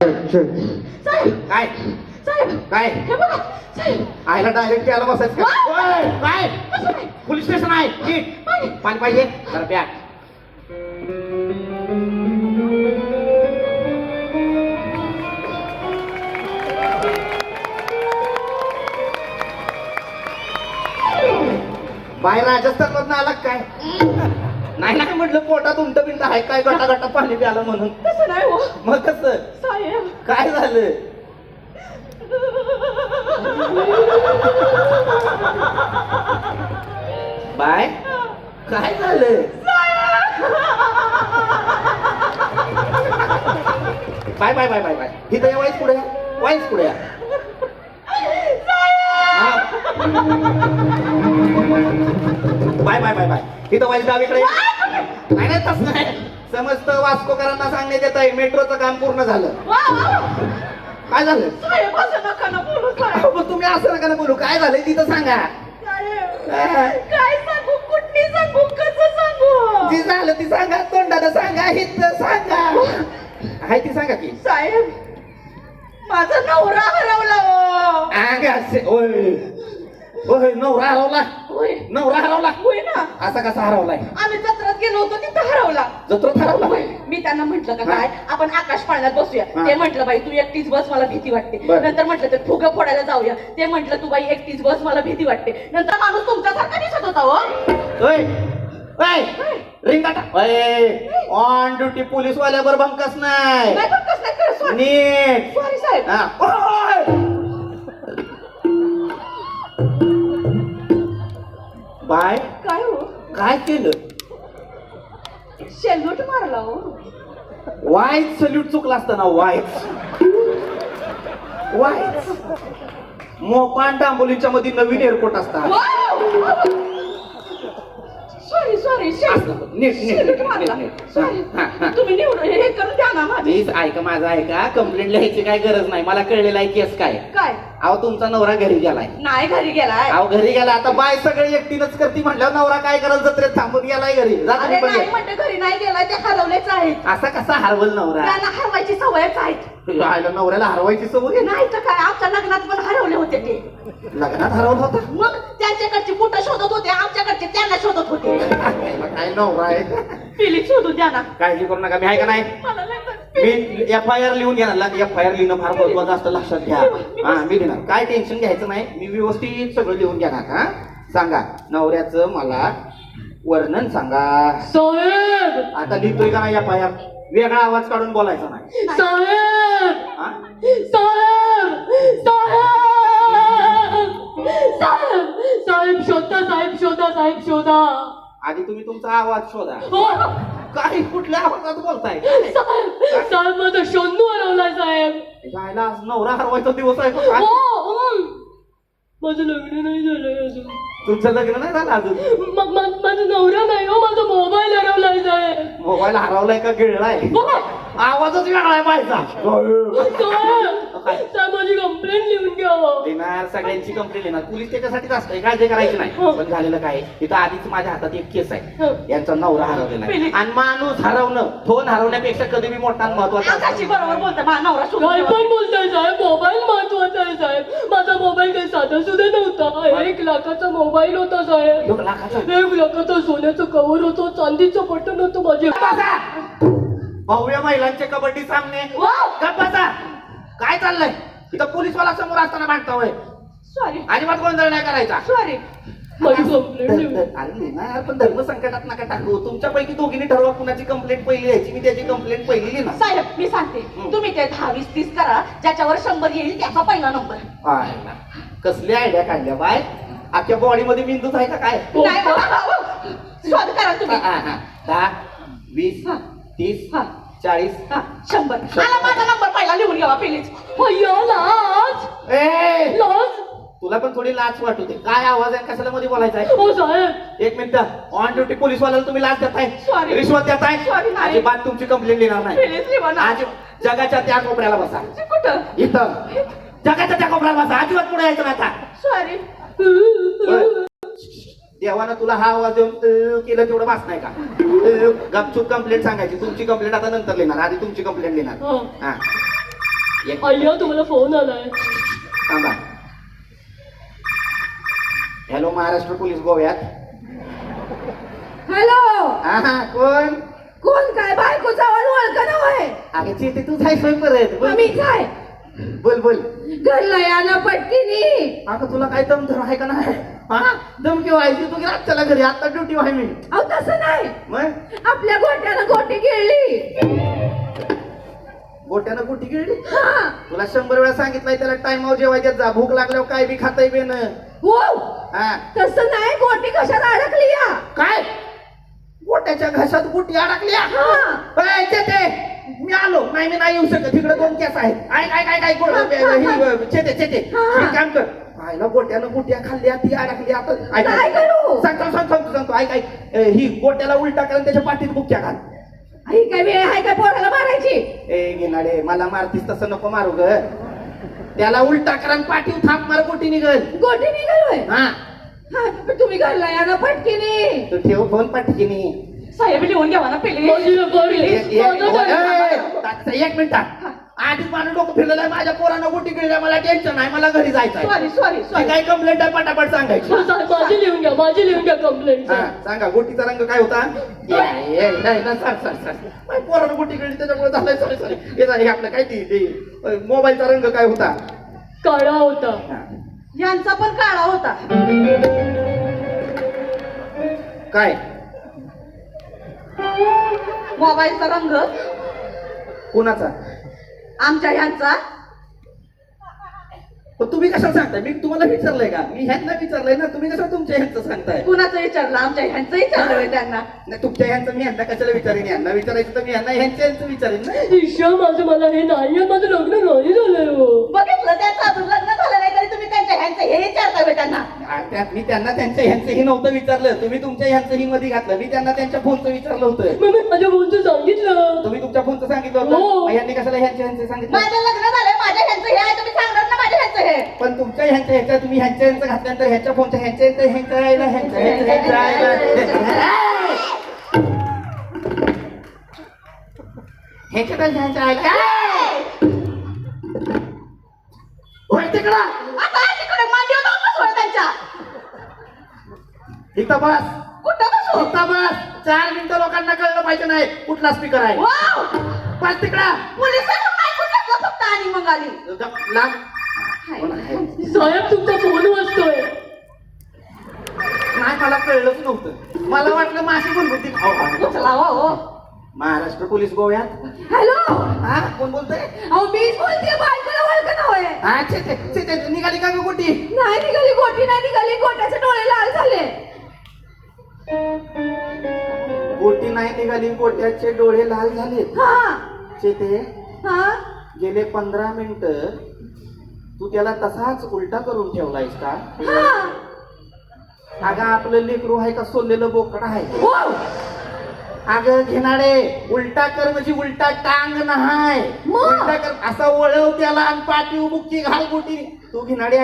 साहेब काय साहेब काय हे बघा साहेब आयला डायरेक्ट यायला बसायचं का? ओय, काय कसं नाही पोलीस स्टेशन आहे नीट पाणी पाणी पाहिजे तर प्या बाहेर राजस्थान मधून आला का काय नाही नाही म्हटलं पोटात उंट बिंट आहे काय गटा गटा पाणी प्यालं म्हणून कसं नाही हो मग कसं साहेब काय झालं बाय काय झालं बाय बाय बाय बाय बाय इथं या वाईस पुढे या. वाईस पुढे या. हा. बाय बाय बाय बाय इथं वाईस डावीकडे या. नाही नाही तसं नाही समजत वास्कोकरांना सांगण्यात येत आहे मेट्रोचं काम पूर्ण झालं वा, वा. काय झालं साहेब असं नका ना बोलू साहेब मग तुम्ही असं नका ना बोलू काय झालंय तिथं सांगा साहेब काय काय सांगू कुठली सांगू कसं सांगू जी झालं ती सांगा तोंडानं सांगा इथं सांगा हाय ती सांगा की साहेब माझा नवरा हरवला हो असे ओय ओय नवरा हरवला होय नवरा हरवला होय ना असा कसा हरवलाय आम्ही जत्रात गेलो होतो तिथं हरवला जत्रेत हरवला होय. मी त्यांना म्हंटल का हा. काय आपण आकाश पाळण्यात बसूया हा. ते म्हंटल बाई तू एकटीच बस मला भीती वाटते बर. नंतर म्हंटल ते फुगं फोडायला जाऊया ते म्हंटल तू बाई एकटीच बस मला भीती वाटते नंतर माणूस तुमच्यासारखा दिसत होता हो ओय ओय रिंगाटा ओय ऑन ड्युटी पोलीस वाल्यावर बंकस नाही नाही पण कसं काय सॉरी नीट सॉरी साहेब हा. ओय! बाय काय हो काय केलं शेल्यूट मारला हो वाईट सल्यूट चुकला असतं ना वाईट वाईट मोपान डांबोलीच्या मध्ये नवीन एअरपोर्ट असतात सॉरी सॉरी नीट, शेल्यूट मारला नीट. सॉरी हा, हा. तुम्ही निवडून हे करून द्या ना माझी प्लीज ऐका माझं ऐका कंप्लेंट लिहायची काय गरज नाही मला कळलेला आहे केस काय काय अहो तुमचा नवरा घरी गेलाय नाही घरी गेलाय अहो घरी गेला आता बाय सगळे एकटीनच करती म्हटल्यावर नवरा काय करत जत्रेत थांबून गेलाय घरी जा तुम्ही अरे पण नाही ये. म्हणते घरी नाही गेलाय ते हरवलेच आहेत असा कसा हरवल नवरा त्यांना हरवायची सवयच आहेत राहिलं नवऱ्याला हरवायची सवय आहे. नाही तर काय आमच्या लग्नात पण हरवले होते ते लग्नात हरवलं होता मग त्यांच्याकडची कुठं शोधत होते आमच्याकडचे त्यांना शोधत होते काय नवरा आहे पिली शोधून द्या ना काळजी करू नका मी आहे का नाही मला नाही तर- मी एफ आय आर लिहून घेणार एफ आय आर लिहिणं फार महत्वाचं असतं लक्षात घ्या हा मी लिहिणार काय टेन्शन घ्यायचं नाही मी व्यवस्थित सगळं लिहून घेणार हा सांगा नवऱ्याचं मला वर्णन सांगा साहेब आता लिहितोय का नाही एफ आय आर वेगळा आवाज काढून बोलायचा नाही साहेब हा? साहेब साहेब साहेब शोधा साहेब शोधा साहेब शोधा आधी तुम्ही तुमचा आवाज शोधा हो काय कुठल्या आवाजात बोलताय साहेब साहेब माझा शोधू हरवलाय साहेब जायला आज नवरा हरवायचा दिवस आहे का? माझं लग्न नाही झालंय अजून तुमचं लग्न नाही झालं अजून माझा नवरा नाही हो माझा मोबाईल हरवलाय साहेब मोबाईल हरवलाय का गिळलाय आवाजच वेगळा आहे पाहिजा साहेब माझी कंप्लेंट लिहून घ्या देणार सगळ्यांची कंप्लेंट देणार पोलीस त्याच्यासाठीच असतंय काळजी करायची नाही पण झालेलं काय इथं आधीच माझ्या हातात एक केस आहे यांचा नवरा हरवलेला आहे आणि माणूस हरवणं फोन हरवण्यापेक्षा कधी बी मोठा महत्वाचा आकाशी बरोबर बोलतोय माझा नवरा काय पण बोलताय साहेब मोबाईल महत्वाचा आहे साहेब माझा मोबाईल काही साधा सुद्धा नव्हता 1 लाखाचा मोबाईल होता साहेब 1 लाखाचा 1 लाखाचं सोन्याचं कव्हर होतं चांदीचं बटन होतं माझे भव्य महिलांचे कबड्डी सामने गप्पाचा काय चाललंय इथं पोलीसवाला समोर असताना भांडता होय सॉरी अजिबात गोंधळ नाही करायचा सॉरी माझी कंप्लेंट अरे नाही पण धर्म संकटात नका टाकू तुमच्यापैकी दोघींनी ठरवा कुणाची कंप्लेंट पहिली यायची मी त्याची कंप्लेंट पहिली लिहिणार साहेब मी सांगते तुम्ही ते 10-20-30 करा ज्याच्यावर 100 येईल त्याचा पहिला नंबर आयला. कसली आयडिया काढल्या बाय अख्ख्या बॉडी मध्ये बिंदूच आहे का काय नाही बाबा, शोध करा तुम्ही 10 20 30 40 100 आला माझा नंबर पहिला लिहून घ्यावा प्लीज लाज ए लाज तुला पण थोडी लाज वाटू दे काय आवाज आहे कशाला मध्ये बोलायचा आहे हो साहेब 1 मिनिट ऑन ड्युटी पोलीस वाल्याला तुम्ही लाच देताय Sorry. रिश्वत देताय Sorry, नाही. अजिबात तुमची कंप्लेंट लिहिणार नाही प्लीज लिहा ना आज जगाच्या त्या कोपऱ्याला बसा कुठं इथं जगाच्या त्या कोपऱ्याला बसा अजिबात पुढे यायचं नाही आता सॉरी देवानं तुला हा आवाज देऊन केलं तेवढं वाच नाही का गपचूप कंप्लेंट सांगायची तुमची कंप्लेंट आता नंतर लिहिणार आधी तुमची कंप्लेंट लिहिणार हा अय्या तुम्हाला फोन आलाय. थांबा. हॅलो महाराष्ट्र पोलीस गोव्यात. हॅलो हा कोण? कोण काय बायकोचा आवाज ओळखा ना होय. अगं चिते तू जायचोय परत बोल. आम्ही काय बोल बोल. घरला या ना पटकीनी. अगं तुला काय दम धर आहे का नाही? हा दम किंवा आहे तू गेला चला घरी आता ड्युटी आहे मी. अहो तसं नाही, मग आपल्या गोट्यानं गोटी गिळली. गोट्यानं गुटी गिळली. हा तुला 100 वेळा सांगितलंय त्याला टाइमावर जेवायच्यात जा. भूक लागल्यावर काय बी खाताय बेन. हो हा तसं नाही, गोटी कशात अडकली या. काय गोट्याच्या घशात गुटी अडकल्या. हा ए, चेते मी आलो. नाही मी नाही येऊ शकत. तिकडे 2 केस आहेत. काय काय काय काय चेते चेते एक काम कर. आईला गोट्यानं गुट्या खाल्ल्या ती अडकली. आता काय करू? सांगतो ऐक ऐक. ही गोट्याला उलटा करून त्याच्या पाठीत बुक्या घाल. ही काय वेळ आहे काय पोराला मारायची. ए गिनाडे मला मारतीस तसं नको मारू ग. त्याला उलटा करून पाठीव थाप मार गोटी निघल. गोटी निघालोय. हा हा पण तुम्ही घरला या ना पटकीनी. तू ठेव फोन पाठकीनी. साहेब लिहून घ्यावा ना पहिले. माझी रबर. माझं काय? 1 मिनिट. आधीच माझं डोकं फिरलेलं आहे. माझ्या पोरानं गुटी गिळल्या. मला टेन्शन आहे. मला घरी जायचं आहे. सॉरी सॉरी ती सॉरी. काय कंप्लेंट आहे पटापट सांगायची. हो, साहेब, माझी लिहून घ्या, माझी लिहून घ्या कंप्लेंट. हा सांगा गोटीचा रंग काय होता? पोरानं गुटी गिळली त्याच्यामुळे झालंय. सॉरी हे आपलं काय ती मोबाईलचा रंग काय होता? काळा होता. हा. यांचा पण काळा होता. काय मोबाईलचा रंग कोणाचा? आमच्या ह्यांचा. पण तुम्ही कशाला सांगताय? मी तुम्हाला विचारलंय का? मी ह्यांना विचारलंय ना. तुम्ही कसं तुमच्या ह्यांचं सांगताय? कुणाचं विचारलं? आमच्या ह्यांचं विचारलं त्यांना. नाही तुमच्या ह्यांचं मी ह्यांना कशाला विचारेन? ह्यांना विचारायचं तर मी ह्यांना ह्यांचं विचारेन ना. ईशा माझं मला हे नाही, माझं लग्न नाही झालंय हो. बघितलं त्यांचं अजून लग्न झालं नाही तरी तुम्ही त्यांच्या ह्यांचं हे विचारताय त्यांना. मी त्यांना त्यांच्या ह्यांचंही नव्हतं विचारलं. तुम्ही तुमच्या ह्यांचंही मध्ये घातलं. मी त्यांना त्यांच्या फोनचं विचारलं होतं. मग मी माझ्या फोनचं सांगितलं. तुम्ही तुमच्या फोनचं सांगितलं हो. होतं. मग ह्यांनी कशाला ह्यांचे सांगितलं? माझं लग्न झालंय, माझ्या ह्यांचं हे आहे, तुम्ही सांगणार ना माझ्या ह्यांचं हे. पण तुमच्या ह्यांच्या ह्याच्या तुम्ही ह्यांच्या ह्यांचं घातल्यानंतर ह्याच्या फोनच्या ह्यांच्या ह्यांच्या राहिला ह्यांच्या तिकडं आता तिकडे मांडीवर जाऊन बसवा त्यांच्या. इथं बस. कुठं बसू? इथं बस. 4 मिनिटं लोकांना कळलं पाहिजे नाही कुठला स्पीकर आहे. वाव! बस तिकडं. पोलिसांना ऐकून टाकलं फक्त आणि मग आली. लांब. साहेब तुमचा फोन वाजतोय. नाही मला कळलंच नव्हतं. मला वाटलं माशी गुणगुती खाऊ. चला हो. महाराष्ट्र पोलीस गोव्यात. हॅलो हा कोण बोलतोय? अहो मीच बोलते, बायकोला ओळखत होय. हा छे निघाली का ग गोटी? नाही निघाली गोटी, नाही निघाली. गोट्याचे डोळे लाल झाले. गोटी नाही निघाली. गोट्याचे डोळे लाल झाले. हा चेते हा गेले 15 मिनिटं तू त्याला तसाच उलटा करून ठेवलायस का? हा. अगं आपलं लेकरू आहे का सोललेलं बोकड आहे? हो. अगं घेणारे उलटा कर म्हणजे उलटा टांग नाही. मग? उलटा कर असा वळव त्याला आणि पाठी बुक्की घाल गोटी. तू घेणारे